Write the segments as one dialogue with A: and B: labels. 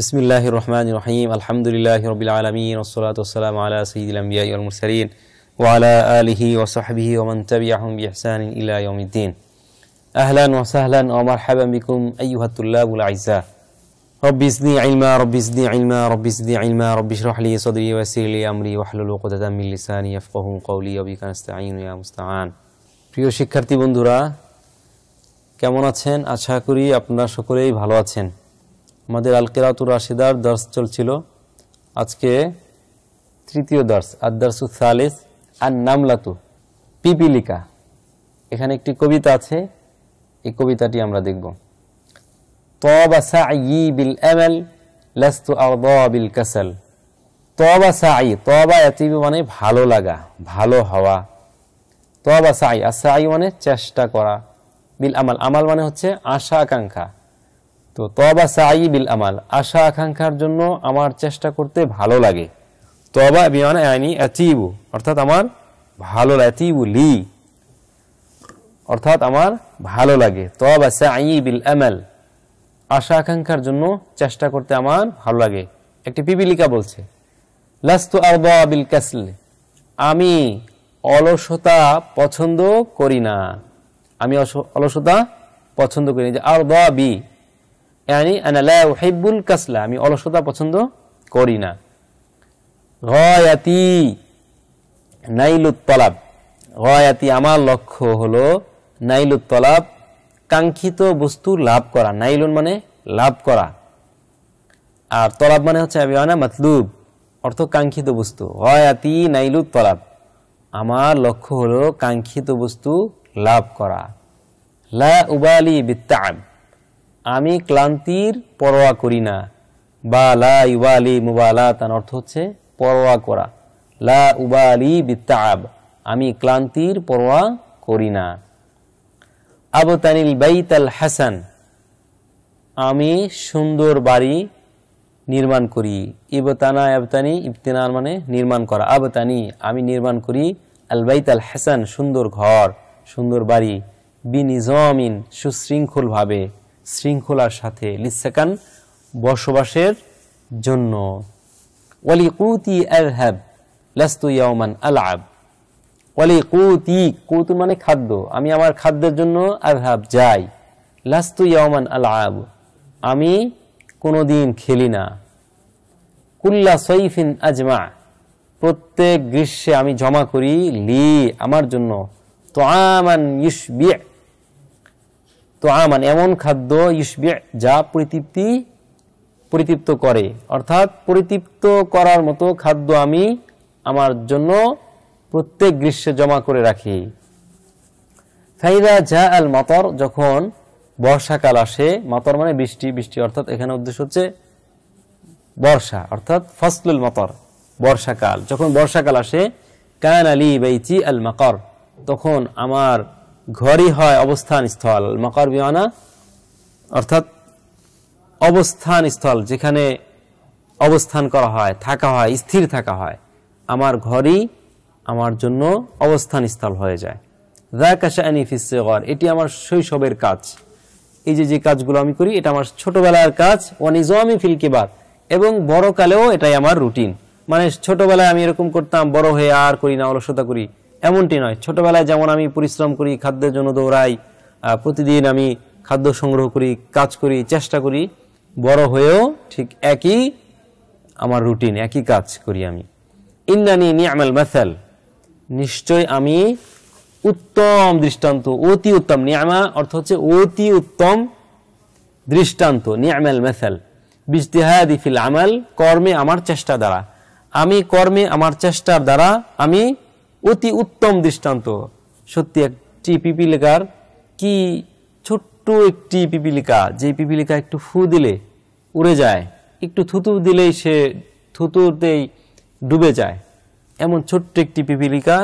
A: বিসমিল্লাহির রহমানির রহিম আলহামদুলিল্লাহি রাব্বিল আলামিন ওয়াসসালাতু ওয়াসসালামু আলা সাইয়্যিদিল আমবিয়াই ওয়াল মুরসালিন ওয়া আলা আলিহি ওয়া সাহবিহি ওয়া মান তাবি'আহুম বিইহসানিন ইলা ইয়াউমিদ্দিন। আহলান ওয়া সাহলান ওয়া মারহাবান বিকুম আইয়ুহাত তুল্লাবুল আ'ইজ্জা। রব্বি জিদনি ইলমা রব্বি জিদনি ইলমা রব্বি জিদনি ইলমা রব্বি ইশরাহ লি সাদরি ওয়া ইয়াসসির লি আমরি ওয়াহলুল উকদাতাম মিন লিসানি ইয়াফকাহু কওলি ওয়া বিকা নাস্তাঈনু ইয়া মুস্তাআন। প্রিয় শিক্ষার্থী বন্ধুরা, কেমন আছেন? আশা করি আপনারা সকলেই ভালো আছেন। আমাদের আল কিরাতুর রাশিদার দর্স চলছিল। আজকে তৃতীয় দর্স, আদ-দারসু সালিস আন-নামলাতু, পিপিলিকা। এখানে একটি কবিতা আছে, এই কবিতাটি আমরা দেখব। তাবা সাঈ বিল আমাল লাস্তু আরদা বিল কাসাল। তাবা সাঈ, তাবা ইয়াতিবু মানে ভালো লাগা, ভালো হওয়া। তাবা সাঈ, as-সাঈ মানে চেষ্টা করা, বিল আমাল, আমাল মানে হচ্ছে আশা আকাঙ্ক্ষা। তো তবা সাঈ বিল আমাল, আশা আকাঙ্ক্ষার জন্য আমার চেষ্টা করতে ভালো লাগে। তবা বিমানে আইনি আতিবু, অর্থাৎ আমার ভালো লাগে, আতিবু লি অর্থাৎ আমার ভালো লাগে। তবা সাঈ বিল আমাল, আশা আকাঙ্ক্ষার জন্য চেষ্টা করতে আমার ভালো লাগে। একটি পিপিলিকা বলছে, লাস্তু আরদা বিল কাসল, আমি অলসতা পছন্দ করি না। আমি অলসতা পছন্দ করি না। যে আরদা বি यानी अना ला उहिब्बुल कसला, আমি অলসতা পছন্দ করি না। গায়াতি নাইলুত তলাব, গায়াতি আমার লক্ষ্য হলো নাইলুত তলাব, কাঙ্ক্ষিত বস্তু লাভ করা। নাইলুন মানে লাভ করা, আর তলাব মানে হচ্ছে আবিয়ানা মাতলুব, অর্থ কাঙ্ক্ষিত বস্তু। গায়াতি নাইলুত তলাব, আমার লক্ষ্য হলো কাঙ্ক্ষিত বস্তু লাভ করা। লা উবালি বিত্তাব, আমি ক্লান্তির পরোয়া করি না। বা লা ইউবালি মুবালাতান, অর্থ হচ্ছে পরোয়া করা। লা উবালি বিত্তাব, আমি ক্লান্তির পরোয়া করি না। আবতানিল বাইতাল হাসান, আমি সুন্দর বাড়ি নির্মাণ করি। ইবতানা আবতানি, ইবতিনার মানে নির্মাণ করা। আবতানি আমি নির্মাণ করি, আল বাইতাল হাসান সুন্দর ঘর, সুন্দর বাড়ি। বিনিজামিন সুশৃঙ্খল ভাবে, শৃঙ্খলার সাথে। লিসাকান বসবাসের জন্য। ওয়ালি কুতি আযহাব লাস্তু ইয়াওমান আলআব। ওয়ালি কুতি, কুতু মানে খাদ্য, আমি আমার খাদ্যের জন্য আযহাব যাই। লাস্তু ইয়াওমান আলআব, আমি কোনোদিন খেলি না। কুল্লা সাইফিন আজমা, প্রত্যেক গ্রীষ্মে আমি জমা করি, লি আমার জন্য। তুআমান ইউশবি, তো আমান এমন খাদ্য, ইউশবি যা পরিতৃপ্ত করে, অর্থাৎ পরিতৃপ্ত করার মতো খাদ্য আমি আমার জন্য প্রত্যেক গ্রীষ্মে জমা করে রাখি। ফাইদা জা আল মাতর, যখন বর্ষাকাল আসে, মাতর মানে বৃষ্টি, বৃষ্টি অর্থাৎ এখানে উদ্দেশ্য হচ্ছে বর্ষা, অর্থাৎ ফসলুল মাতর, বর্ষাকাল। যখন বর্ষাকাল আসে, কান আলী বাইতি আল মাকর, তখন আমার ঘরই হয় অবস্থান স্থল। মাকার বিমানা অর্থাৎ অবস্থান স্থল, যেখানে অবস্থান করা হয়, থাকা হয়, স্থির থাকা হয়। আমার ঘরই আমার জন্য অবস্থান স্থল হয়ে যায়। যাকা শাআনি ফিস সিগর, এটি আমার শৈশবের কাজ। এই যে কাজগুলো আমি করি, এটা আমার ছোটবেলার কাজ। ওয়া নিজামি ফিল কিবার, এবং বড়কালেও এটাই আমার রুটিন। মানে ছোটবেলায় আমি এরকম করতাম, বড় হয়ে আর করি না, অলসতা করি, এমনটি নয়। ছোটবেলায় যেমন আমি পরিশ্রম করি, খাদ্যের জন্য দৌড়াই, প্রতিদিন আমি খাদ্য সংগ্রহ করি, কাজ করি, চেষ্টা করি, বড় হয়েও ঠিক একই আমার রুটিন, একই কাজ করি আমি। ইন্নানি নি'মাল মাসাল, নিশ্চয় আমি উত্তম দৃষ্টান্ত, অতি উত্তম। নি'মা অর্থ হচ্ছে অতি উত্তম দৃষ্টান্ত। নি'মাল মাসাল বিজতিহাদি ফিল আমাল, কর্মে আমার চেষ্টা দ্বারা, আমি কর্মে আমার চেষ্টার দ্বারা আমি অতি উত্তম দৃষ্টান্ত। সত্যি একটি পিপিলিকার, কি ছোট্ট একটি পিপিলিকা, যে পিপিলিকা একটু ফু দিলে উড়ে যায়, একটু থুতু দিলেই সে থুতুতেই ডুবে যায়। এমন ছোট্ট একটি পিপিলিকা,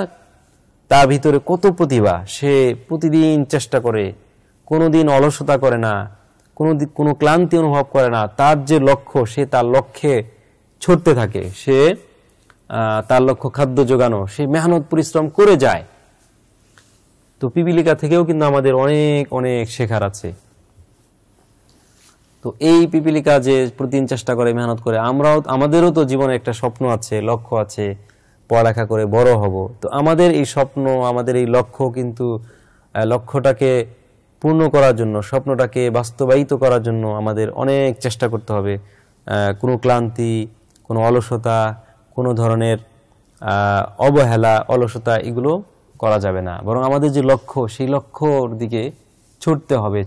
A: তার ভিতরে কত প্রতিভা। সে প্রতিদিন চেষ্টা করে, কোনোদিন অলসতা করে না, কোনো ক্লান্তি অনুভব করে না। তার যে লক্ষ্য, সে তার লক্ষ্যে ছুটতে থাকে। সে তার লক্ষ্য খাদ্য জোগানো, সে মেহনত পরিশ্রম করে যায়। তো পিপিলিকা থেকেও কিন্তু আমাদের অনেক অনেক শেখার আছে। তো তো এই পিপিলিকা যে প্রতিদিন চেষ্টা করে, মেহনত করে, আমাদেরও তো জীবনে একটা স্বপ্ন আছে, লক্ষ্য আছে, পড়ালেখা করে বড় হব। তো আমাদের এই স্বপ্ন, আমাদের এই লক্ষ্য কিন্তু লক্ষ্যটাকে পূর্ণ করার জন্য, স্বপ্নটাকে বাস্তবায়িত করার জন্য আমাদের অনেক চেষ্টা করতে হবে। কোনো ক্লান্তি, কোনো অলসতা, কোনো ধরনের অবহেলা, অলসতা এগুলো করা যাবে না। বরং আমাদের যে লক্ষ্য, সেই লক্ষ্যর দিকে ছুটতে হবে,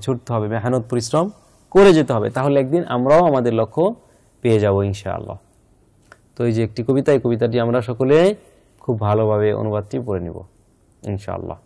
A: মেহনত পরিশ্রম করে যেতে হবে। তাহলে একদিন আমরাও আমাদের লক্ষ্য পেয়ে যাব ইনশাআল্লাহ। তো এই যে একটি কবিতা, এই কবিতাটি আমরা সকলে খুব ভালোভাবে অনুবাদটি পড়ে নিব ইনশাআল্লাহ।